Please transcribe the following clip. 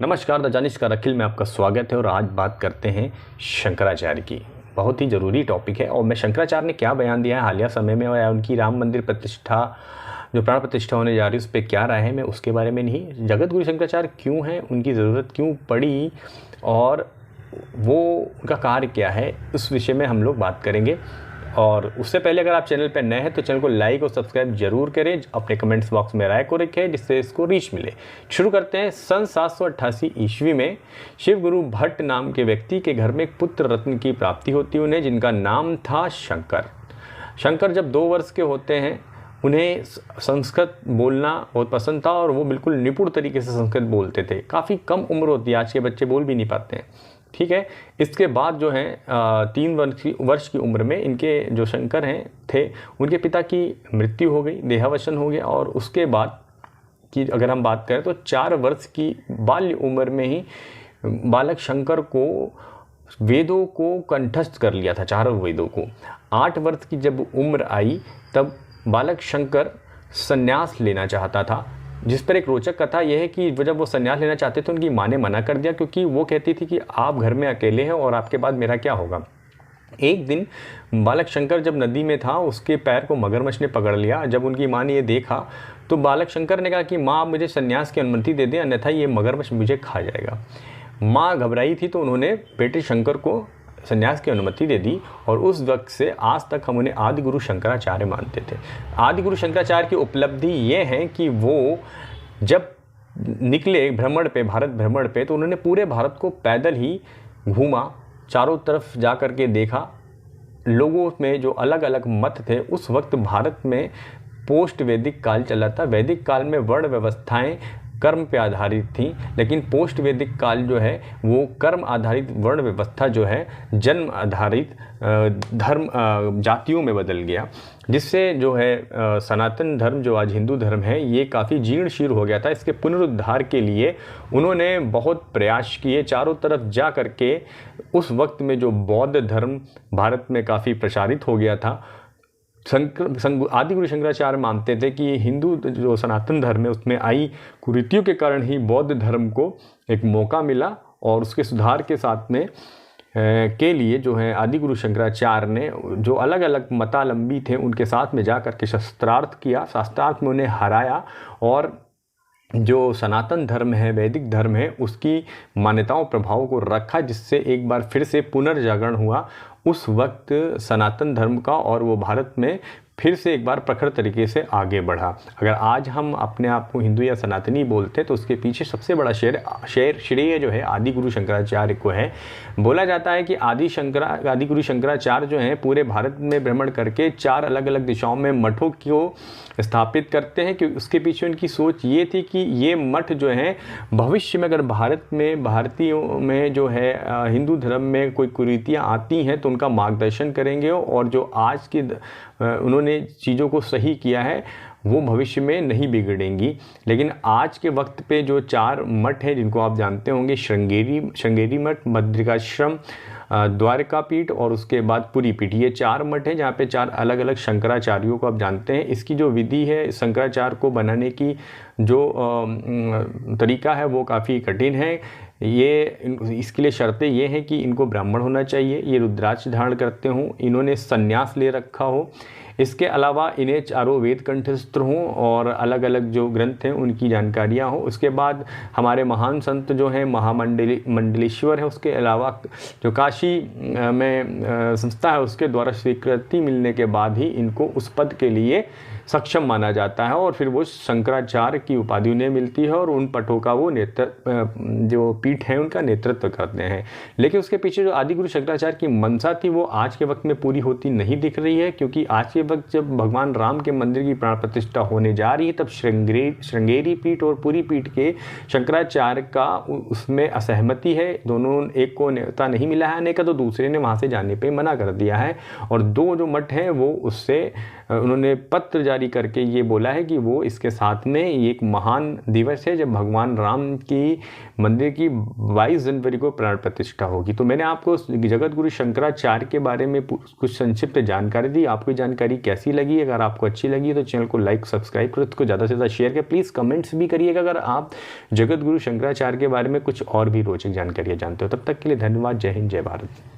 नमस्कार, द जानिश अखिल में आपका स्वागत है। और आज बात करते हैं शंकराचार्य की। बहुत ही ज़रूरी टॉपिक है। और मैं शंकराचार्य ने क्या बयान दिया है हालिया समय में, या उनकी राम मंदिर प्रतिष्ठा जो प्राण प्रतिष्ठा होने जा रही है उस पर क्या राय है, मैं उसके बारे में नहीं, जगत गुरु शंकराचार्य क्यों हैं, उनकी ज़रूरत क्यों पड़ी और वो उनका कार्य क्या है, उस विषय में हम लोग बात करेंगे। और उससे पहले अगर आप चैनल पर नए हैं तो चैनल को लाइक और सब्सक्राइब जरूर करें, अपने कमेंट्स बॉक्स में राय को रखें जिससे इसको रीच मिले। शुरू करते हैं। सन 788 ईस्वी में शिव गुरु भट्ट नाम के व्यक्ति के घर में एक पुत्र रत्न की प्राप्ति होती है उन्हें, जिनका नाम था शंकर। शंकर जब 2 वर्ष के होते हैं उन्हें संस्कृत बोलना बहुत पसंद था और वो बिल्कुल निपुण तरीके से संस्कृत बोलते थे। काफ़ी कम उम्र होती है, आज के बच्चे बोल भी नहीं पाते हैं, ठीक है। इसके बाद जो है 3 वर्ष की उम्र में इनके जो शंकर हैं थे उनके पिता की मृत्यु हो गई, देहावसान हो गया। और उसके बाद की अगर हम बात करें तो 4 वर्ष की बाल्य उम्र में ही बालक शंकर को वेदों को कंठस्थ कर लिया था, 4 वेदों को। 8 वर्ष की जब उम्र आई तब बालक शंकर संन्यास लेना चाहता था, जिस पर एक रोचक कथा यह है कि जब वो संन्यास लेना चाहते थे उनकी माँ ने मना कर दिया, क्योंकि वो कहती थी कि आप घर में अकेले हैं और आपके बाद मेरा क्या होगा। एक दिन बालक शंकर जब नदी में था उसके पैर को मगरमच्छ ने पकड़ लिया। जब उनकी माँ ने ये देखा तो बालक शंकर ने कहा कि माँ आप मुझे संन्यास की अनुमति दे दें, अन्यथा ये मगरमच्छ मुझे खा जाएगा। माँ घबराई थी तो उन्होंने बेटे शंकर को संन्यास की अनुमति दे दी और उस वक्त से आज तक हम उन्हें आदि गुरु शंकराचार्य मानते थे। आदि गुरु शंकराचार्य की उपलब्धि ये है कि वो जब निकले भ्रमण पे, भारत भ्रमण पे, तो उन्होंने पूरे भारत को पैदल ही घूमा, चारों तरफ जा कर के देखा। लोगों में जो अलग अलग मत थे, उस वक्त भारत में पोस्ट वैदिक काल चला था। वैदिक काल में वर्ण व्यवस्थाएं कर्म पे आधारित थी, लेकिन पोस्ट वैदिक काल जो है वो कर्म आधारित वर्ण व्यवस्था जो है जन्म आधारित धर्म जातियों में बदल गया, जिससे जो है सनातन धर्म जो आज हिंदू धर्म है ये काफ़ी जीर्ण शीर्ण हो गया था। इसके पुनरुद्धार के लिए उन्होंने बहुत प्रयास किए चारों तरफ जा करके। उस वक्त में जो बौद्ध धर्म भारत में काफ़ी प्रसारित हो गया था, आदि गुरु शंकराचार्य मानते थे कि हिंदू जो सनातन धर्म है उसमें आई कुरीतियों के कारण ही बौद्ध धर्म को एक मौका मिला। और उसके सुधार के साथ में के लिए जो है आदि गुरु शंकराचार्य ने जो अलग अलग मतालंबी थे उनके साथ में जा कर के शस्त्रार्थ किया, शास्त्रार्थ में उन्हें हराया और जो सनातन धर्म है, वैदिक धर्म है, उसकी मान्यताओं प्रभाव को रखा, जिससे एक बार फिर से पुनर्जागरण हुआ उस वक्त सनातन धर्म का, और वो भारत में फिर से एक बार प्रखर तरीके से आगे बढ़ा। अगर आज हम अपने आप को हिंदू या सनातनी बोलते हैं तो उसके पीछे सबसे बड़ा श्रेय जो है आदि गुरु शंकराचार्य को है। बोला जाता है कि आदि गुरु शंकराचार्य जो हैं पूरे भारत में भ्रमण करके 4 अलग अलग दिशाओं में मठों को स्थापित करते हैं, कि उसके पीछे उनकी सोच ये थी कि ये मठ जो है भविष्य में अगर भारत में भारतीयों में जो है हिंदू धर्म में कोई कुरीतियाँ आती हैं तो उनका मार्गदर्शन करेंगे, और जो आज की उन्होंने चीज़ों को सही किया है वो भविष्य में नहीं बिगड़ेंगी। लेकिन आज के वक्त पे जो 4 मठ हैं जिनको आप जानते होंगे, श्रृंगेरी मठ, बद्रिकाश्रम, द्वारका पीठ और उसके बाद पुरी पीठ, ये 4 मठ हैं जहाँ पे 4 अलग अलग शंकराचार्यों को आप जानते हैं। इसकी जो विधि है शंकराचार्य को बनाने की जो तरीका है वो काफ़ी कठिन है। इसके लिए शर्तें ये हैं कि इनको ब्राह्मण होना चाहिए, ये रुद्राक्ष धारण करते हों, इन्होंने संन्यास ले रखा हो, इसके अलावा इन्हें चारों वेद कंठस्थ हों और अलग अलग जो ग्रंथ हैं उनकी जानकारियाँ हों। उसके बाद हमारे महान संत जो हैं मंडलेश्वर है, उसके अलावा जो काशी में संस्था है उसके द्वारा स्वीकृति मिलने के बाद ही इनको उस पद के लिए सक्षम माना जाता है और फिर वो शंकराचार्य की उपाधि उन्हें मिलती है और उन पटों का वो जो पीठ है उनका नेतृत्व करते हैं। लेकिन उसके पीछे जो आदि गुरु शंकराचार्य की मनसा थी वो आज के वक्त में पूरी होती नहीं दिख रही है, क्योंकि आज के वक्त जब भगवान राम के मंदिर की प्राण प्रतिष्ठा होने जा रही है तब श्रृंगेरी पीठ और पुरी पीठ के शंकराचार्य का उसमें असहमति है। दोनों, एक को न्योता नहीं मिला है आने का तो दूसरे ने वहाँ से जाने पर मना कर दिया है, और 2 जो मठ हैं वो उससे उन्होंने पत्र जारी करके ये बोला है कि वो इसके साथ में एक महान दिवस है जब भगवान राम की मंदिर की 22 जनवरी को प्राण प्रतिष्ठा होगी। तो मैंने आपको जगत गुरु शंकराचार्य के बारे में कुछ संक्षिप्त जानकारी दी। आपको जानकारी कैसी लगी? अगर आपको अच्छी लगी तो चैनल को लाइक सब्सक्राइब करो, इसको ज़्यादा से ज़्यादा शेयर करें। प्लीज़ कमेंट्स भी करिएगा अगर आप जगत गुरु शंकराचार्य के बारे में कुछ और भी रोचक जानकारियाँ जानते हो। तब तक के लिए धन्यवाद। जय हिंद, जय भारत।